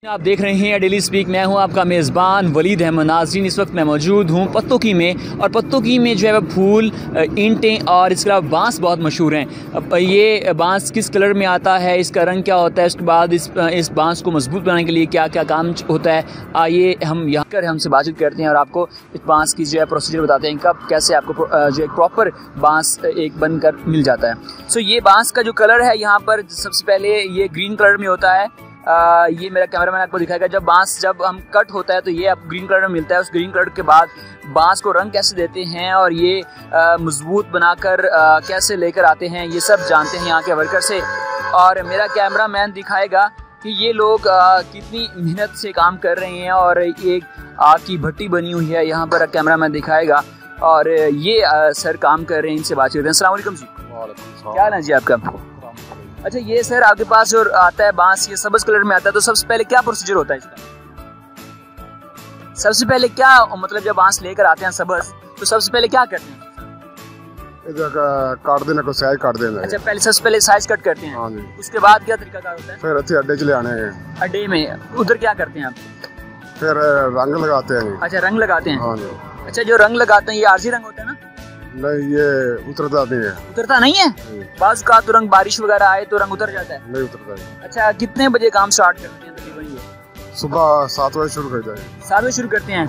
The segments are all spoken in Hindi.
आप देख रहे हैं डेली स्पीक। मैं हूं आपका मेज़बान वलीद अहमद। नाज़रीन, इस वक्त मैं मौजूद हूं पत्तोकी में, और पत्तोकी में जो है वह फूल, ईंटें और इसके अलावा बांस बहुत मशहूर हैं। अब ये बांस किस कलर में आता है, इसका रंग क्या होता है, उसके बाद इस बांस को मजबूत बनाने के लिए क्या क्या काम होता है, आइए हम यहाँ कर हमसे बातचीत करते हैं और आपको इस बांस की जो है प्रोसीजर बताते हैं, कब कैसे आपको जो एक प्रॉपर बांस एक बनकर मिल जाता है। सो ये बांस का जो कलर है यहाँ पर सबसे पहले ये ग्रीन कलर में होता है। ये मेरा कैमरामैन आपको दिखाएगा। जब हम कट होता है तो ये आपको ग्रीन कलर में मिलता है। उस ग्रीन कलर के बाद बांस को रंग कैसे देते हैं और ये मजबूत बनाकर कैसे लेकर आते हैं, ये सब जानते हैं यहाँ के वर्कर से। और मेरा कैमरामैन दिखाएगा कि ये लोग कितनी मेहनत से काम कर रहे हैं। और एक आग की भट्टी बनी हुई है यहाँ पर, कैमरामैन दिखाएगा। और ये सर काम कर रहे हैं, इनसे बात करते हैं। अस्सलाम वालेकुम जी। क्या हाल है जी आपका? अच्छा, ये सर आपके पास जो आता है बांस, ये सब्ज कलर में आता है, तो सबसे पहले क्या प्रोसीजर होता है इसका? सबसे पहले क्या मतलब जब बांस लेकर आते हैं सब्ज, तो सबसे पहले क्या करते हैं? काट देना को साइज काट देना। अच्छा, सबसे पहले साइज कट करते हैं। हाँ जी। उसके बाद क्या तरीका कार होता है? फिर अच्छे अड्डे चले आने हैं। अड्डे में उधर क्या करते हैं आप? फिर रंग लगाते हैं। अच्छा, रंग लगाते हैं। हाँ जी। अच्छा, जो रंग लगाते हैं ये आरजी रंग होता है ना? नहीं, ये उतरता नहीं है। उतरता नहीं है? बाज़ का तो रंग बारिश वगैरह आए तो रंग उतर जाता है? नहीं उतरता है। अच्छा, कितने बजे काम स्टार्ट करते हैं तकरीबन ये? सुबह 7 बजे शुरू कर जाए। 7 बजे शुरू करते हैं।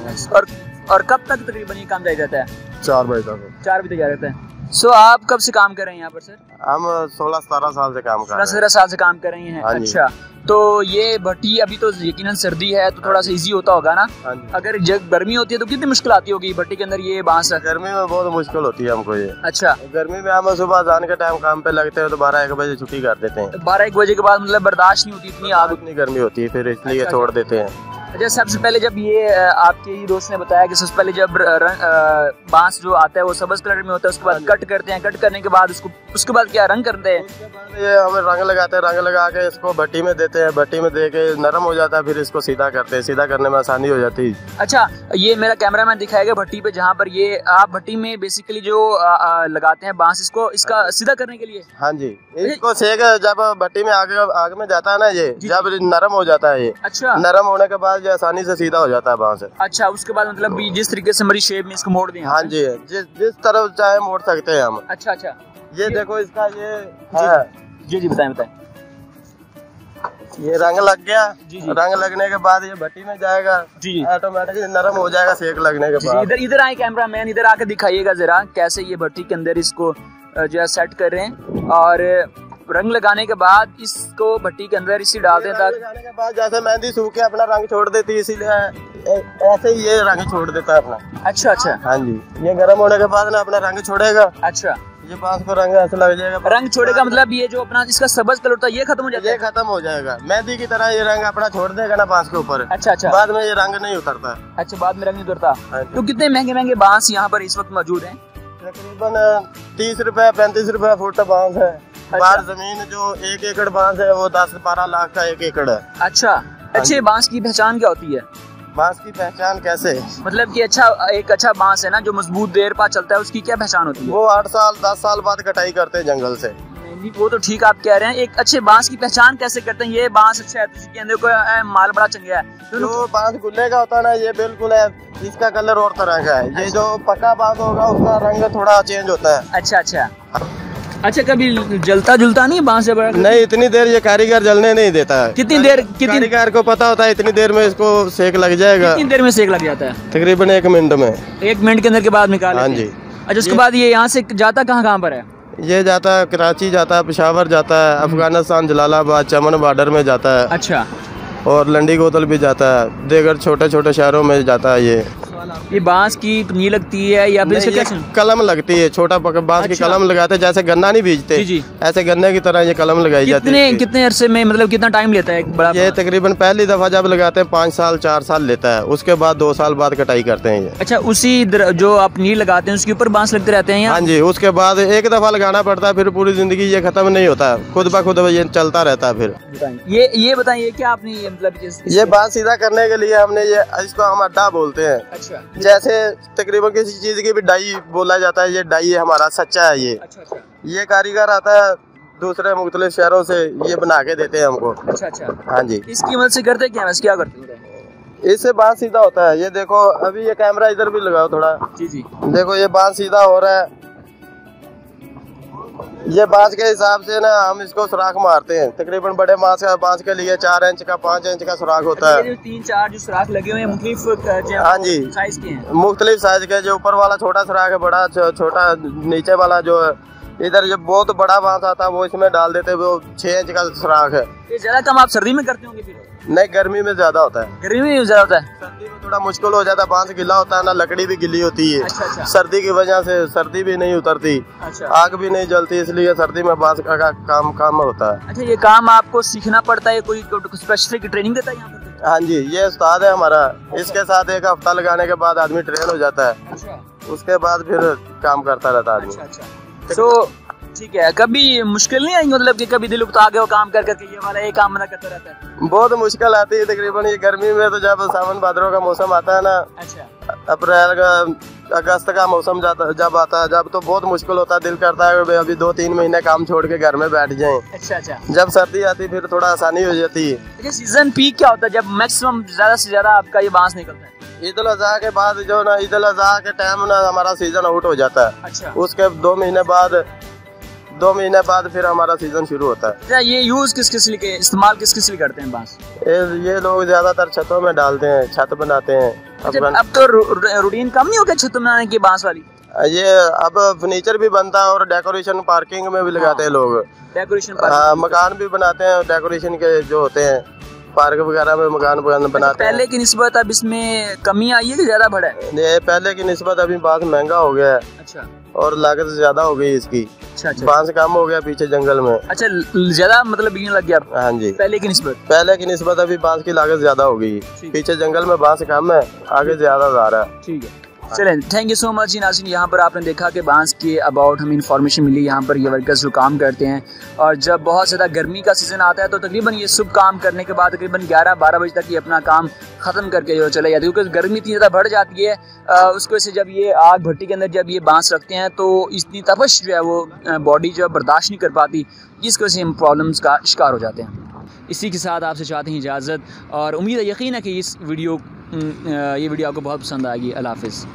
और कब तक तकरीबन ये काम जाता है? 4 बजे तक। 4 बजे तक जाता है। सो आप कब से काम कर रहे हैं यहाँ पर सर? हम 16-17 साल से काम कर रहे हैं। 16-17 साल से काम कर रहे हैं। अच्छा, तो ये भट्टी अभी तो यकीनन सर्दी है तो थोड़ा सा इजी होता होगा ना? अगर जब गर्मी होती है तो कितनी मुश्किल आती होगी भट्टी के अंदर ये बांस? गर्मी में बहुत मुश्किल होती है हमको ये। अच्छा, गर्मी में हम सुबह जाने के टाइम काम पे लगते हैं तो 12-1 बजे छुट्टी कर देते हैं। 12-1 बजे के बाद मतलब बर्दाश्त नहीं होती इतनी आग, इतनी गर्मी होती है, फिर इसलिए छोड़ देते हैं। अच्छा, सबसे पहले जब ये आपके ही दोस्त ने बताया कि सबसे पहले जब बांस जो आता है वो सब्ज कलर में होता है, उसके बाद कट करते हैं, कट करने के बाद उसके बाद क्या रंग करते हैं? ये हमें रंग लगाते हैं, रंग लगा के इसको भट्टी में देते हैं, भट्टी में दे के नरम हो जाता है, फिर इसको सीधा करते हैं, सीधा करने में आसानी हो जाती है। अच्छा, ये मेरा कैमरामैन दिखाएगा भट्टी पे, जहाँ पर ये आप भट्टी में बेसिकली जो लगाते हैं बांस, इसका सीधा करने के लिए। हाँ जी, इसको सेक जब भट्टी में आग में जाता है ना, ये जब नरम हो जाता है, ये अच्छा नरम होने के बाद ये आसानी से सीधा हो जाता है बांस। अच्छा, उसके बाद मतलब जिस तरीके से हमारी शेप में इसको मोड़ दें। हाँ जी, जिस तरफ चाहे मोड़ सकते हैं हम। अच्छा अच्छा, ये देखो इसका ये है। जी बताएं। ये रंग लग गया। जी। रंग लगने के बाद ये भट्टी में जाएगा। जी, ऑटोमेटिकली नरम हो जाएगा सेक लगने के बाद। इधर आए कैमरामैन, इधर आकर दिखाइएगा जरा कैसे ये भट्टी के अंदर इसको जो है सेट कर रहे हैं। और रंग लगाने के बाद इसको भट्टी के अंदर इसी डालते हैं। लगाने के बाद जैसे मेहंदी सूख के अपना रंग छोड़ देती है, इसीलिए ऐसे ही ये रंग छोड़ देता है अपना। अच्छा अच्छा। हाँ जी, ये गर्म होने के बाद ना अपना रंग छोड़ेगा। अच्छा, ये बांस को रंग ऐसे लग जाएगा। रंग छोड़ेगा मतलब ये जो अपना इसका सब्ज कलर होता है ये खत्म हो जाएगा? ये खत्म हो जाएगा, मेहंदी की तरह ये रंग अपना छोड़ देगा ना बांस के ऊपर। अच्छा अच्छा, बाद में ये रंग नहीं उतरता। अच्छा, बाद में रंग नहीं उतरता। तो कितने महंगे महंगे बांस यहाँ पर इस वक्त मौजूद हैं? तकरीबन 30 रुपए 35 रुपए फुट बांस है। बाहर जमीन जो 1 एकड़ बांस है वो 10-12 लाख का 1 एकड़ है। अच्छा, अच्छे बांस की पहचान क्या होती है? बांस की पहचान कैसे? मतलब कि एक अच्छा बांस है ना जो मजबूत देर बाद चलता है, उसकी क्या पहचान होती है? वो 8 साल 10 साल बाद कटाई करते हैं जंगल से। नहीं, वो तो ठीक आप कह रहे हैं। एक अच्छे बांस की पहचान कैसे करते हैं? ये बांस अच्छा है तो इसके अंदर कोई माल बड़ा चंगा है। जो बांस गुल्ले का होता है ना, ये बिल्कुल है, इसका कलर और तरह का है। ये जो पक्का बांस होगा उसका रंग थोड़ा चेंज होता है। अच्छा अच्छा अच्छा, कभी जलता जुलता नहीं बांस से? नहीं, इतनी देर ये कारीगर जलने नहीं देता है। कितनी देर? कारीगर को पता होता है इतनी देर में इसको सेक लग जाएगा। कितनी देर में सेक लग जाता है? तकरीबन 1 मिनट में। 1 मिनट के अंदर के बाद निकाल? हाँ जी। अच्छा, उसके बाद ये यहाँ से जाता कहाँ पर है? ये जाता है कराची, जाता है पेशावर, जाता है अफगानिस्तान, जलालाबाद, चमन बॉर्डर में जाता है। अच्छा, और लंडी गोतल भी जाता है, देगर छोटे छोटे शहरों में जाता है। ये बांस की पन्नी लगती है या फिर इसके कलम लगती है? छोटा बांस की कलम लगाते हैं, जैसे गन्ना नहीं बीजते जी, ऐसे गन्ने की तरह ये कलम लगाई जाती है। कितने अरसे में, मतलब कितना टाइम लेता है एक बड़ा? ये तकरीबन पहली दफा जब लगाते हैं 5 साल 4 साल लेता है, उसके बाद 2 साल बाद कटाई करते हैं ये। अच्छा, उसी जो आप नील लगाते हैं उसके ऊपर बांस लगते रहते हैं? हाँ जी, उसके बाद एक दफा लगाना पड़ता है, फिर पूरी जिंदगी ये खत्म नहीं होता, खुद ब खुद ये चलता रहता है। फिर ये बताइए क्या आपने मतलब ये बांस सीधा करने के लिए हमने ये, इसको हम अड्डा बोलते हैं। अच्छा, जैसे तकरीबन किसी चीज की भी डाई बोला जाता है, ये डाई हमारा सच्चा है। ये अच्छा, ये कारीगर आता है दूसरे मुख्तलिफ शहरों से ये बना के देते हैं हमको। अच्छा अच्छा। हाँ जी। इसकी मदद से करते क्या, वैसे क्या करते हैं? इससे बांस सीधा होता है। ये देखो, अभी ये कैमरा इधर भी लगाओ थोड़ा। जी जी। देखो ये बांस सीधा हो रहा है। ये बांस के हिसाब से ना हम इसको सुराख मारते हैं। तकरीबन बड़े बांस के लिए 4 इंच का 5 इंच का सुराख होता है। 3-4 जो सुराख लगे हुए हैं मुख्तलिफ, हाँ जी, साइज के हैं। मुख्तलिफ साइज के। जो ऊपर वाला छोटा सुराख है, बड़ा छोटा नीचे वाला जो है, इधर जो बहुत बड़ा बांस आता है वो इसमें डाल देते हैं। वो 6 इंच का सुराख है। ये ज्यादा कम आप सर्दी में करते होंगे फिर? नहीं, गर्मी में ज्यादा होता है। गर्मी में ज्यादा होता है। सर्दी में थोड़ा मुश्किल हो जाता है, बांस गिला होता है ना, लकड़ी भी गिली होती है। अच्छा अच्छा। सर्दी की वजह से सर्दी भी नहीं उतरती। अच्छा। आग भी नहीं जलती, इसलिए सर्दी में बांस का काम होता है। अच्छा, ये काम आपको सीखना पड़ता है? कोई स्पेसिफिक ट्रेनिंग देता है यहाँ पर? हाँ जी, ये उस्ताद है हमारा। इसके साथ 1 हफ्ता लगाने के बाद आदमी ट्रेन हो जाता है। अच्छा। उसके बाद फिर काम करता रहता है आदमी। अच्छा अच्छा। तो ठीक है, कभी मुश्किल नहीं आई, मतलब कि कभी दिल उकता गया वो काम करके ये वाला एक काम ना करता रहता है? बहुत मुश्किल आती है तकरीबन ये गर्मी में। तो जब सावन भादरों का मौसम आता है ना, अच्छा, अप्रैल का अगस्त का मौसम जब आता है, जब तो बहुत मुश्किल होता है। दिल करता है कि अभी 2-3 महीने काम छोड़ के घर में बैठ जाएं। अच्छा अच्छा। जब सर्दी आती फिर थोड़ा आसानी हो जाती है। सीजन पीक क्या होता है जब मैक्सिमम ज्यादा से ज्यादा आपका ये बांस निकलता है? ईद उल अज़हा के बाद जो ना, ईद उल अज़हा के टाइम ना हमारा सीजन आउट हो जाता है। अच्छा। उसके 2 महीने बाद फिर हमारा सीजन शुरू होता है। क्या ये यूज किस लिए, इस्तेमाल किस लिए करते हैं बांस? ये लोग ज्यादातर छतों में डालते हैं, छत बनाते हैं। अच्छा, अब तो रूटीन कम नहीं हो गया छत बनाने की बांस वाली? ये अब फर्नीचर भी बनता है और डेकोरेशन पार्किंग में भी लगाते हैं लोग। डेकोरेशन मकान भी बनाते हैं, डेकोरेशन के जो होते हैं पार्क वगैरह में मकान बनाते हैं। पहले की निस्बत अब इसमें कमी आई है कि ज्यादा बढ़ा है? पहले की निस्बत अभी बांस महंगा हो गया है। अच्छा। और लागत ज्यादा हो गई इसकी। अच्छा। बांस कम हो गया पीछे जंगल में। अच्छा, ज्यादा मतलब बिकने लग गया? हाँ जी। पहले की निस्बत अभी बांस की लागत ज्यादा हो गई। पीछे जंगल में बांस कम है, आगे ज्यादा जा रहा है। ठीक है, चलें, थैंक यू सो मच जी नाज़रीन। यहाँ पर आपने देखा कि बांस के अबाउट हमें इन्फॉर्मेशन मिली। यहाँ पर ये वर्कर्स जो काम करते हैं, और जब बहुत ज़्यादा गर्मी का सीज़न आता है तो तकरीबन ये सुबह काम करने के बाद तकरीबन 11-12 बजे तक ये अपना काम ख़त्म करके जो चले जाते हैं, क्योंकि गर्मी इतनी ज़्यादा बढ़ जाती है। उसकी वजह से जब ये आग भट्टी के अंदर जब ये बांस रखते हैं तो इतनी तपश जो है वो बॉडी जो है बर्दाश्त नहीं कर पाती, जिसकी वजह से हम प्रॉब्लम्स का शिकार हो जाते हैं। इसी के साथ आपसे चाहते हैं इजाज़त, और उम्मीद है, यकीन है कि ये वीडियो आपको बहुत पसंद आएगी। अल्लाह हाफ़िज़।